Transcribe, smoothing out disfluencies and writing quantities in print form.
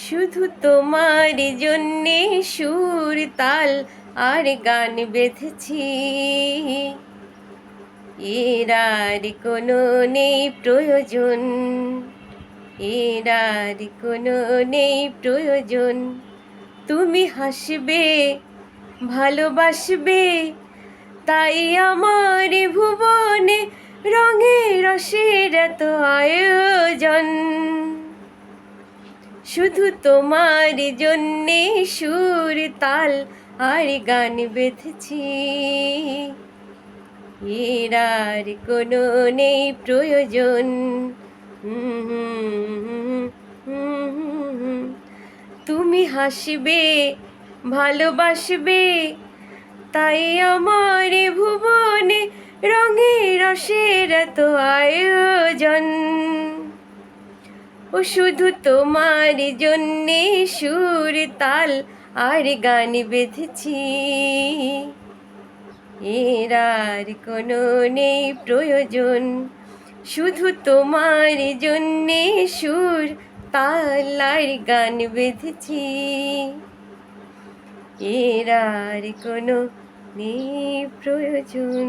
শুধু তোমার জন্যে সুর তাল আর গান বেঁধেছি, এর আর কোনো নেই প্রয়োজন, এর আর কোনো নেই প্রয়োজন। তুমি হাসবে, ভালোবাসবে, তাই আমার ভুবনে রঙে রসের এত আয়োজন। শুধু তোমার জন্যে সুর তাল আর গান বেঁধেছি, এর আর কোনো নেই প্রয়োজন। তুমি হাসবে, ভালোবাসবে, তাই আমার ভুবনে রঙে রসের এত আয়োজন। ও শুধু তোমার জন্যে সুর তাল আর গান বেঁধেছি, এর আর কোনো নেই প্রয়োজন। শুধু তোমার জন্যে সুর তাল আর গান বেঁধেছি, এর আর কোনো নেই প্রয়োজন।